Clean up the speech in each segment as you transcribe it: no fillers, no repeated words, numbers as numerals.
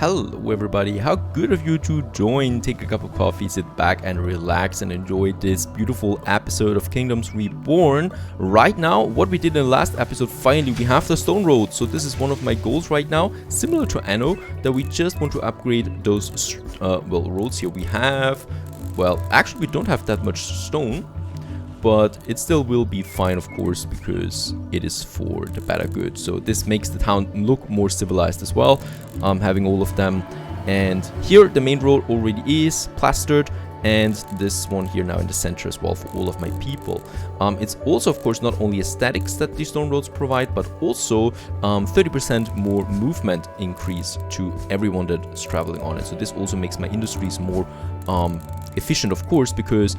Hello everybody, how good of you to join, take a cup of coffee, sit back and relax and enjoy this beautiful episode of Kingdoms Reborn. Right now, what we did in the last episode, finally we have the stone road, so this is one of my goals right now, similar to Anno, that we just want to upgrade those, roads here we have. Well, actually we don't have that much stone, but it still will be fine, of course, because it is for the better good. So this makes the town look more civilized as well, having all of them. And here the main road already is plastered, and this one here now in the center as well for all of my people. It's also, of course, not only aesthetics that these stone roads provide, but also 30% more movement increase to everyone that's traveling on it. So this also makes my industries more efficient, of course, because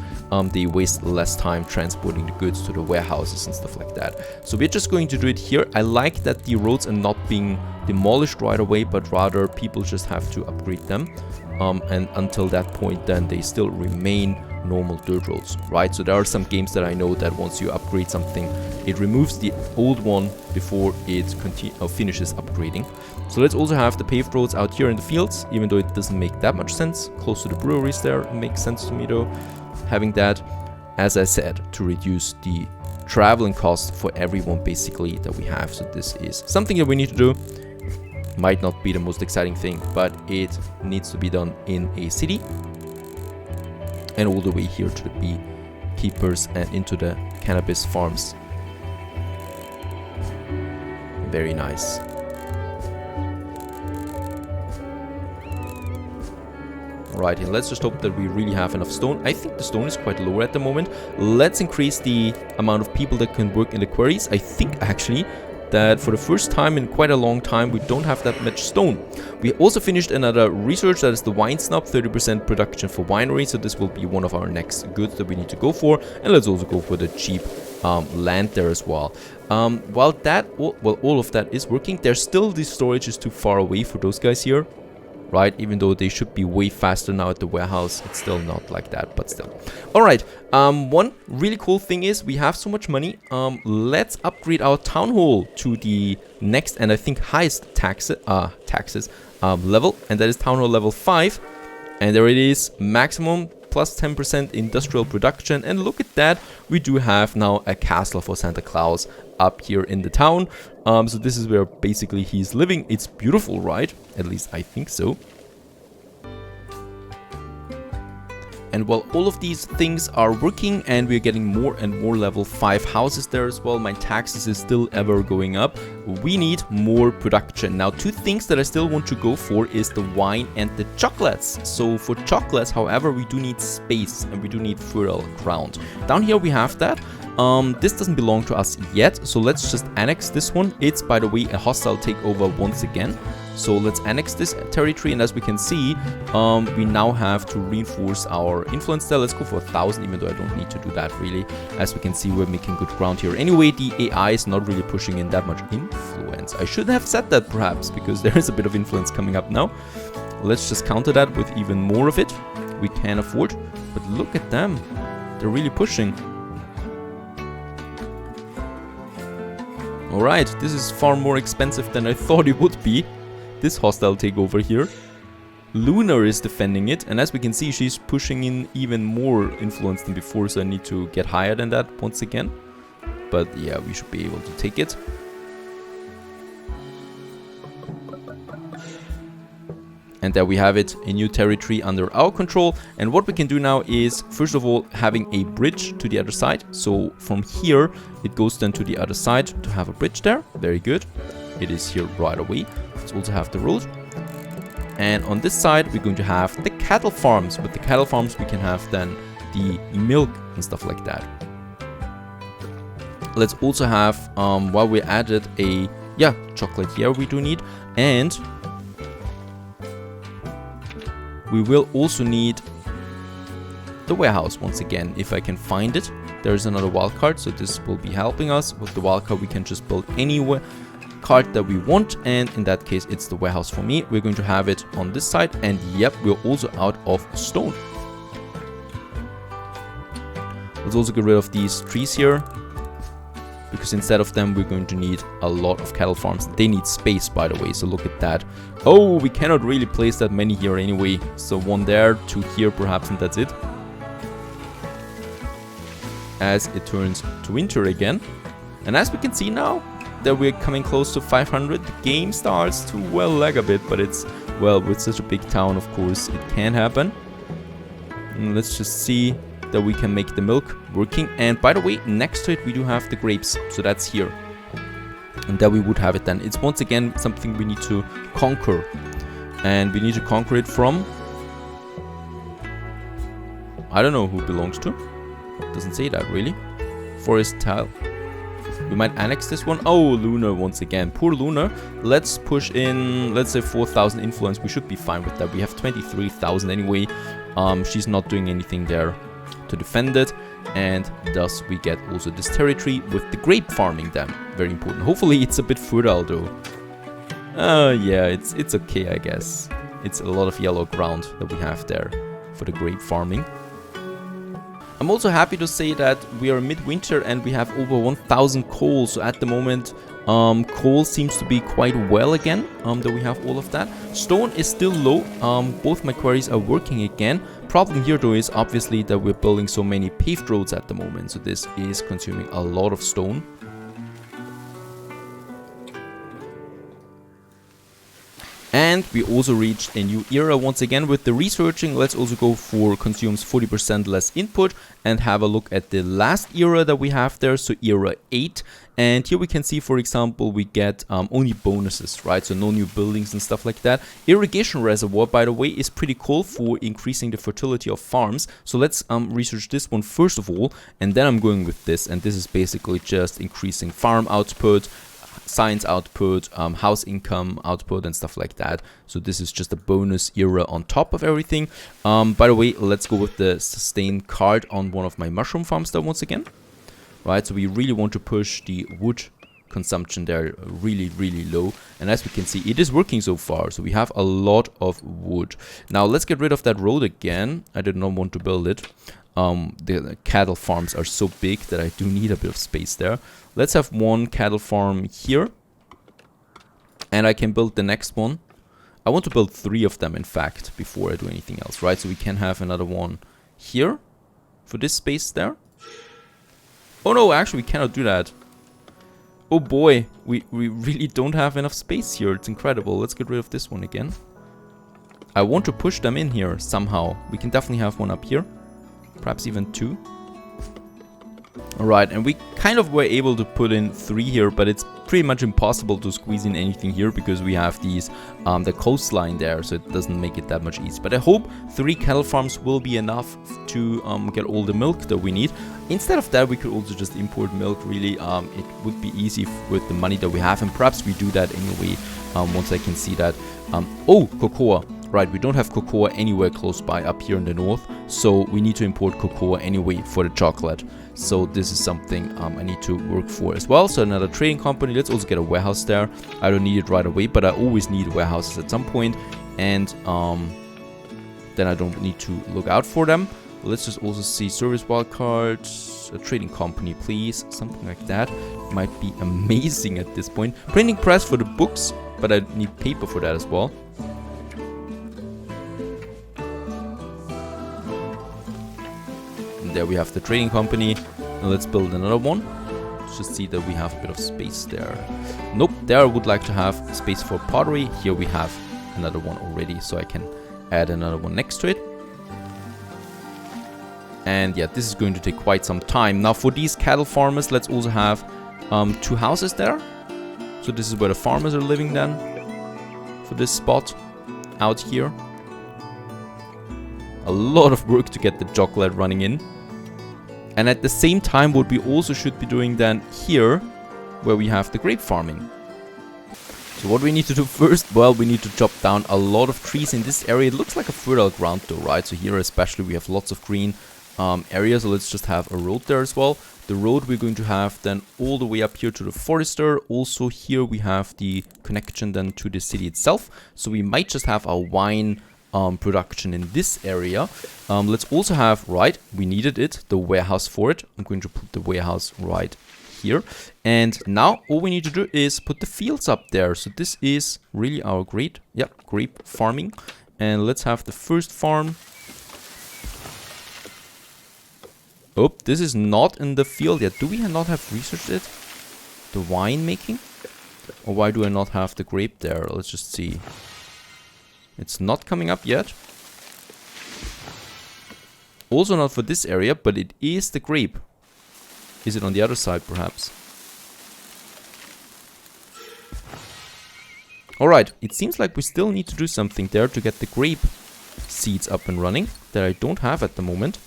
they waste less time transporting the goods to the warehouses and stuff like that. So we're just going to do it here. I like that the roads are not being demolished right away, but rather people just have to upgrade them. And until that point, then they still remain normal dirt roads, right? So there are some games that I know that once you upgrade something, it removes the old one before it finishes upgrading. So let's also have the paved roads out here in the fields, even though it doesn't make that much sense. Close to the breweries there, it makes sense to me though. Having that, as I said, to reduce the traveling cost for everyone basically that we have. So this is something that we need to do. Might not be the most exciting thing, but it needs to be done in a city. And all the way here to the beekeepers and into the cannabis farms. Very nice. Right, and let's just hope that we really have enough stone. I think the stone is quite low at the moment. Let's increase the amount of people that can work in the quarries. I think actually that for the first time in quite a long time we don't have that much stone. We also finished another research, that is the wine snub, 30% production for winery, so this will be one of our next goods that we need to go for. And let's also go for the cheap land there as well. While all of that is working, there's still the storage is too far away for those guys here. Right, even though they should be way faster now at the warehouse, it's still not like that, but still. Alright, one really cool thing is we have so much money. Let's upgrade our town hall to the next and I think highest taxes level, and that is town hall level 5. And there it is, maximum plus 10% industrial production. And look at that, we do have now a castle for Santa Claus up here in the town. So this is where basically he's living. It's beautiful, right? At least I think so. And while all of these things are working and we're getting more and more level 5 houses there as well, my taxes is still ever going up. We need more production. Now, two things that I still want to go for is the wine and the chocolates. So for chocolates, however, we do need space and we do need fertile ground. Down here we have that. This doesn't belong to us yet, so let's just annex this one. It's, by the way, a hostile takeover once again. So let's annex this territory, and as we can see, we now have to reinforce our influence there. Let's go for 1,000, even though I don't need to do that really. As we can see, we're making good ground here. Anyway, the AI is not really pushing in that much influence. I should have said that perhaps, because there is a bit of influence coming up now. Let's just counter that with even more of it. We can afford, but look at them. They're really pushing. Alright, this is far more expensive than I thought it would be. This hostile takeover here. Luna is defending it, and as we can see, she's pushing in even more influence than before, so I need to get higher than that once again. But yeah, we should be able to take it. And there we have it, a new territory under our control. And what we can do now is, first of all, having a bridge to the other side. So from here, it goes then to the other side to have a bridge there. Very good. It is here right away. Let's also have the road. And on this side, we're going to have the cattle farms. With the cattle farms, we can have then the milk and stuff like that. Let's also have, while we added a, chocolate here we do need. And we will also need the warehouse once again, if I can find it. There's another wildcard, so this will be helping us. With the wildcard, we can just build any card that we want, and in that case, it's the warehouse for me. We're going to have it on this side, and yep, we're also out of stone. Let's also get rid of these trees here, because instead of them we're going to need a lot of cattle farms. They need space, by the way, so look at that. Oh, we cannot really place that many here anyway, so 1 there, 2 here perhaps, and that's it. As it turns to winter again, and as we can see now that we're coming close to 500, the game starts to, well, lag a bit, but it's, well, with such a big town, of course, it can happen. And let's just see that we can make the milk working. And by the way, next to it we do have the grapes, so that's here, and there we would have it then. It's once again something we need to conquer, and we need to conquer it from, I don't know who it belongs to, doesn't say that really. Forest tile. We might annex this one. Oh, Luna once again. Poor Luna. Let's push in, let's say 4,000 influence. We should be fine with that. We have 23,000 anyway. She's not doing anything there to defend it. And thus we get also this territory with the grape farming then. Very important. Hopefully it's a bit fertile though. Yeah, it's okay, I guess. It's a lot of yellow ground that we have there for the grape farming. I'm also happy to say that we are midwinter and we have over 1,000 coal. So at the moment, coal seems to be quite well again, that we have all of that. Stone is still low. Both my quarries are working again. Problem here though is obviously that we're building so many paved roads at the moment. So this is consuming a lot of stone. And we also reached a new era once again with the researching. Let's also go for consumes 40% less input and have a look at the last era that we have there, so era 8. And here we can see, for example, we get only bonuses, right? So no new buildings and stuff like that. Irrigation reservoir, by the way, is pretty cool for increasing the fertility of farms. So let's research this one first of all, and then I'm going with this. And this is basically just increasing farm output, science output, house income output and stuff like that. So this is just a bonus era on top of everything. By the way, let's go with the sustain card on one of my mushroom farms there once again. Right, so we really want to push the wood consumption there really, really low. And as we can see, it is working so far. So we have a lot of wood. Now let's get rid of that road again. I did not want to build it. The cattle farms are so big that I do need a bit of space there. Let's have one cattle farm here. And I can build the next one. I want to build 3 of them, in fact, before I do anything else, right? So we can have another one here for this space there. Oh no, actually we cannot do that. Oh boy, we really don't have enough space here. It's incredible. Let's get rid of this one again. I want to push them in here somehow. We can definitely have one up here. Perhaps even 2. Alright, and we kind of were able to put in 3 here, but it's pretty much impossible to squeeze in anything here because we have these the coastline there, so it doesn't make it that much easier. But I hope 3 cattle farms will be enough to get all the milk that we need. Instead of that, we could also just import milk, really. It would be easy with the money that we have, and perhaps we do that anyway, once I can see that. Oh, cocoa. Right, we don't have cocoa anywhere close by up here in the north, so we need to import cocoa anyway for the chocolate. So this is something I need to work for as well. So another trading company. Let's also get a warehouse there. I don't need it right away, but I always need warehouses at some point, and then I don't need to look out for them. Let's just also see service wildcards, a trading company, please. Something like that might be amazing at this point. Printing press for the books, but I need paper for that as well. There we have the trading company. Now let's build another one. Let's just see that we have a bit of space there. Nope, there I would like to have space for pottery. Here we have another one already, so I can add another one next to it. And yeah, this is going to take quite some time. Now for these cattle farmers, let's also have 2 houses there. So this is where the farmers are living then, for this spot out here. A lot of work to get the chocolate running in. And at the same time, what we also should be doing then here, where we have the grape farming. So what we need to do first, well, we need to chop down a lot of trees in this area. It looks like a fertile ground though, right? So here especially we have lots of green areas. So let's just have a road there as well. The road we're going to have then all the way up here to the forester. Also here we have the connection then to the city itself. So we might just have a wine production in this area. Let's also have, right, we needed it, the warehouse for it. I'm going to put the warehouse right here. And now all we need to do is put the fields up there. So this is really our grape farming. And let's have the first farm. Oh, this is not in the field yet. Do we not have researched it? The wine making? Or why do I not have the grape there? Let's just see. It's not coming up yet. Also not for this area, but it is the grape. Is it on the other side, perhaps? Alright, it seems like we still need to do something there to get the grape seeds up and running that I don't have at the moment.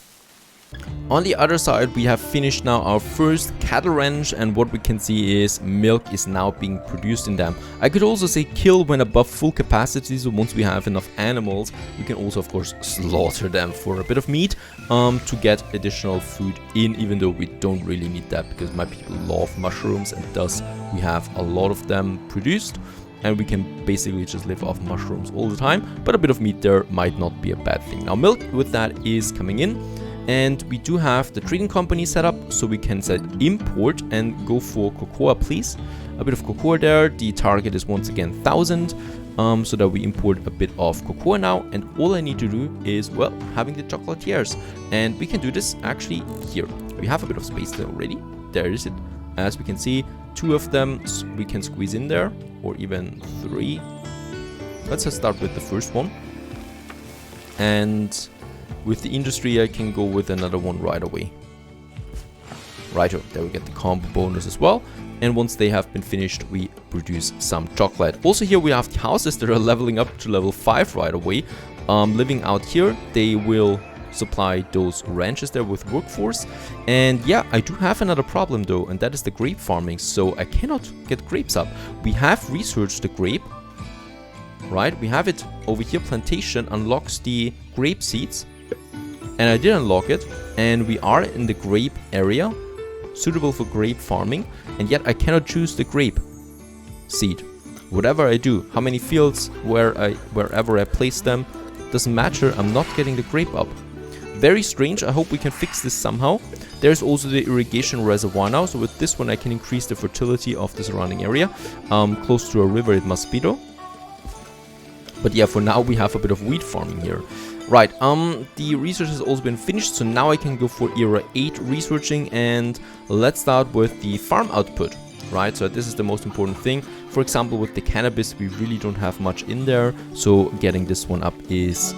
On the other side, we have finished now our first cattle ranch, and what we can see is milk is now being produced in them. I could also say kill when above full capacity, so once we have enough animals, we can also of course slaughter them for a bit of meat to get additional food in, even though we don't really need that because my people love mushrooms and thus we have a lot of them produced. And we can basically just live off mushrooms all the time, but a bit of meat there might not be a bad thing. Now milk with that is coming in. And we do have the trading company set up, so we can set import and go for cocoa, please. A bit of cocoa there. The target is once again 1000, so that we import a bit of cocoa now. And all I need to do is, well, having the chocolatiers. And we can do this actually here. We have a bit of space there already. There is it. As we can see, 2 of them we can squeeze in there, or even 3. Let's just start with the first one. And with the industry, I can go with another one right away. Righto, there we get the combo bonus as well. And once they have been finished, we produce some chocolate. Also here we have the houses that are leveling up to level 5 right away. Living out here, they will supply those ranches there with workforce. And yeah, I do have another problem though, and that is the grape farming. So I cannot get grapes up. We have researched the grape. Right, we have it over here. Plantation unlocks the grape seeds. And I did unlock it, and we are in the grape area, suitable for grape farming, and yet I cannot choose the grape seed. Whatever I do, how many fields, wherever I place them, doesn't matter, I'm not getting the grape up. Very strange. I hope we can fix this somehow. There's also the irrigation reservoir now, so with this one I can increase the fertility of the surrounding area. Close to a river it must be though. But yeah, for now we have a bit of wheat farming here. Right, the research has also been finished, so now I can go for era 8 researching, and let's start with the farm output, right? So this is the most important thing. For example, with the cannabis, we really don't have much in there, so getting this one up is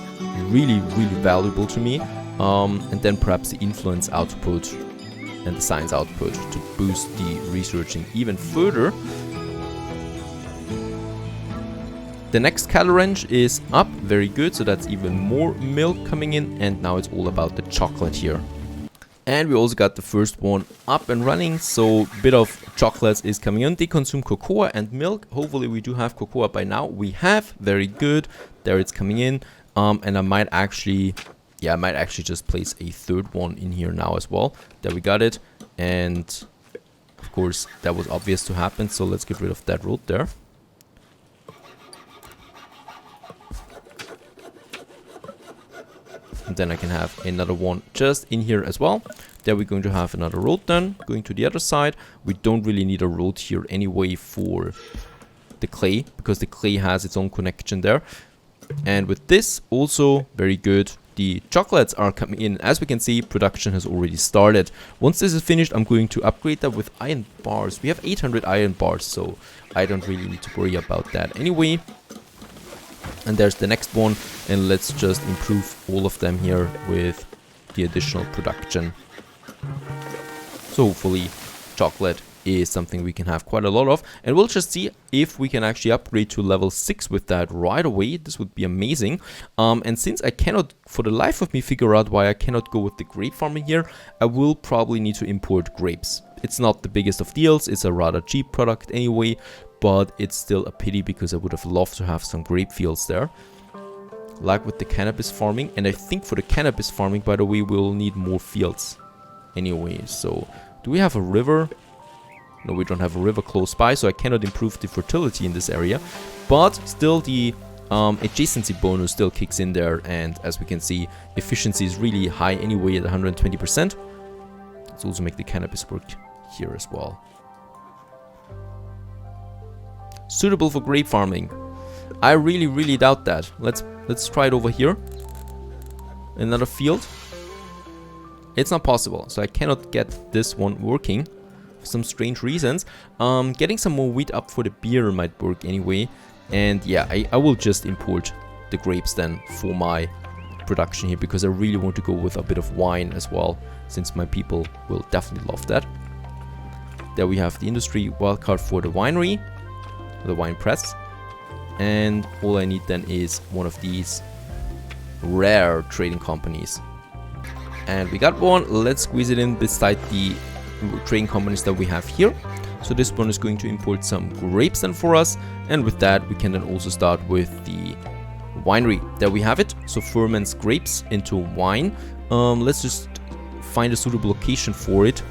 really, really valuable to me. And then perhaps the influence output and the science output to boost the researching even further. The next cattle ranch is up, very good, so that's even more milk coming in, and now it's all about the chocolate here. And we also got the first one up and running, so a bit of chocolates is coming in. They consume cocoa and milk. Hopefully we do have cocoa by now. We have, very good, there it's coming in. And I might actually just place a third one in here now as well. There we got it, and of course that was obvious to happen, so let's get rid of that road there. And then I can have another one just in here as well. There we're going to have another road then, going to the other side. We don't really need a road here anyway for the clay, because the clay has its own connection there. And with this also, very good, the chocolates are coming in. As we can see, production has already started. Once this is finished, I'm going to upgrade that with iron bars. We have 800 iron bars, so I don't really need to worry about that anyway. And there's the next one, and let's just improve all of them here with the additional production. So hopefully chocolate is something we can have quite a lot of, and we'll just see if we can actually upgrade to level 6 with that right away. This would be amazing. And since I cannot for the life of me figure out why I cannot go with the grape farming here, I will probably need to import grapes. It's not the biggest of deals, it's a rather cheap product anyway, but it's still a pity because I would have loved to have some grape fields there, like with the cannabis farming. And I think for the cannabis farming, by the way, we'll need more fields anyway. So do we have a river? No, we don't have a river close by, so I cannot improve the fertility in this area, but still the adjacency bonus still kicks in there, and as we can see, efficiency is really high anyway at 120%. Let's also make the cannabis work here as well. Suitable for grape farming. I really doubt that. Let's try it over here. Another field. It's not possible, so I cannot get this one working for some strange reasons. Getting some more wheat up for the beer might work anyway. And yeah, I will just import the grapes then for my production here, because I really want to go with a bit of wine as well, since my people will definitely love that. There we have the industry wildcard for the winery, the wine press. And all I need then is one of these rare trading companies. And we got one. Let's squeeze it in beside the trading companies that we have here. So this one is going to import some grapes then for us. And with that, we can then also start with the winery. There we have it. So ferments grapes into wine. Let's just find a suitable location for it.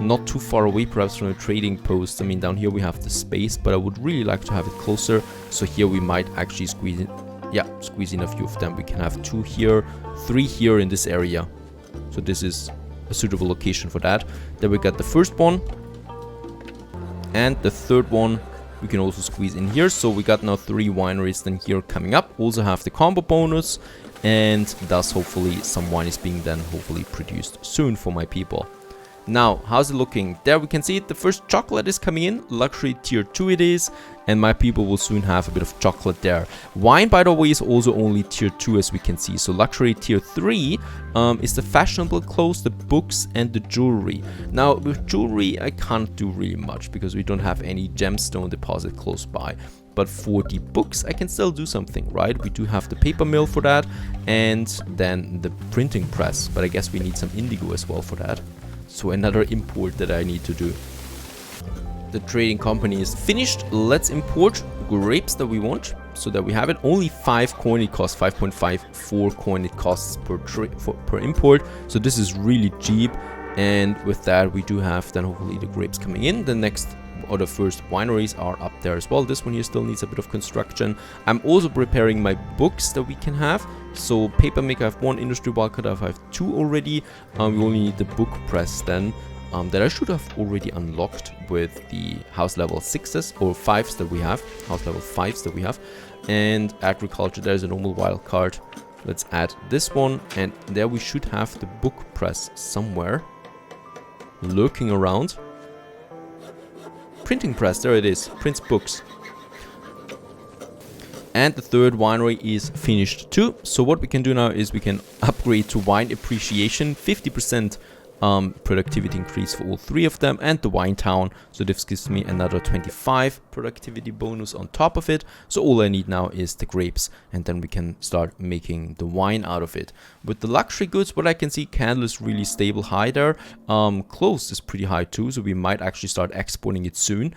Not too far away perhaps from a trading post. I mean, down here we have the space, but I would really like to have it closer. So here we might actually squeeze in, squeeze in a few of them. We can have 2 here, 3 here in this area. So this is a suitable location for that. Then we got the first one. And the third one we can also squeeze in here. So we got now 3 wineries then here coming up. Also have the combo bonus. And thus hopefully some wine is being then hopefully produced soon for my people. Now, how's it looking? There we can see it. The first chocolate is coming in. Luxury tier 2 it is. And my people will soon have a bit of chocolate there. Wine, by the way, is also only tier 2 as we can see. So luxury tier 3 is the fashionable clothes, the books and the jewelry. Now, with jewelry, I can't do really much because we don't have any gemstone deposit close by. But for the books, I can still do something, right? We do have the paper mill for that. And then the printing press. But I guess we need some indigo as well for that. So another import that I need to do. The trading company is finished. Let's import grapes that we want. So that we have it. Only 5 coin it costs. 5.54 coin it costs per import. So this is really cheap. And with that we do have then hopefully the grapes coming in. The next or the first wineries are up there as well. This one here still needs a bit of construction. I'm also preparing my books that we can have. So paper maker I have 1, industry wildcard I have 2 already. We only need the book press then. That I should have already unlocked with the house level 6s or 5s that we have. House level 5s that we have. And agriculture, there's a normal wildcard. Let's add this one. And there we should have the book press somewhere. Lurking around. Printing press, there it is. Prints books. And the third winery is finished too. So what we can do now is we can upgrade to wine appreciation. 50% productivity increase for all 3 of them, and the wine town. So this gives me another 25 productivity bonus on top of it. So all I need now is the grapes, and then we can start making the wine out of it. With the luxury goods, what I can see, candle is really stable high there. Clothes is pretty high too, so we might actually start exporting it soon.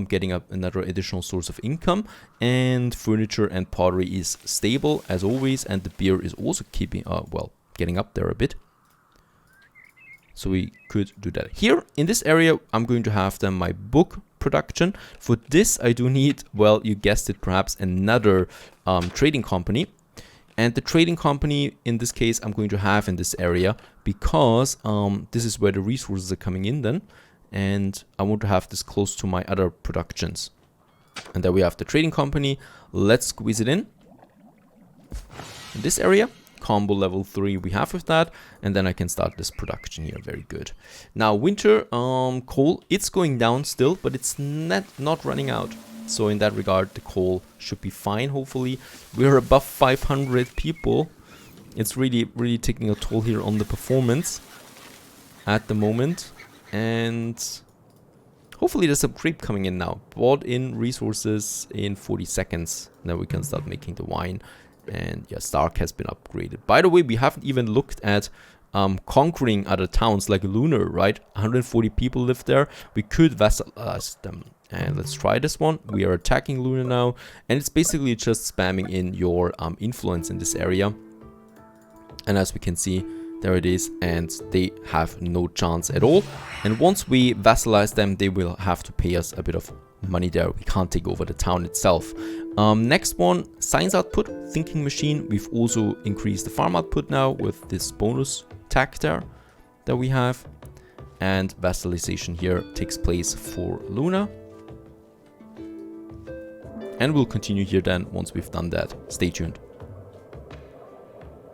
Getting up another additional source of income. And furniture and pottery is stable as always, and the beer is also keeping getting up there a bit. So we could do that. Here in this area I'm going to have then my book production. For this I do need, well, you guessed it, perhaps another trading company. And the trading company in this case I'm going to have in this area, because this is where the resources are coming in then. And I want to have this close to my other productions. And there we have the trading company. Let's squeeze it in this area. Combo level 3 we have with that. And then I can start this production here. Very good. Now winter coal, it's going down still, but it's not running out. So in that regard, the coal should be fine, hopefully. We're above 500 people. It's really taking a toll here on the performance at the moment. And hopefully there's some grape coming in now. Bought in resources in 40 seconds. Now we can start making the wine. And yeah, Stark has been upgraded. By the way, we haven't even looked at conquering other towns like Luna, right? 140 people live there. We could vassalize them. And let's try this one. We are attacking Luna now. And it's basically just spamming in your influence in this area. And as we can see, there it is, and they have no chance at all. And once we vassalize them, they will have to pay us a bit of money there. We can't take over the town itself. Next one, science output, thinking machine. We've also increased the farm output now with this bonus tag there that we have. and vassalization here takes place for Luna. And we'll continue here then once we've done that. Stay tuned.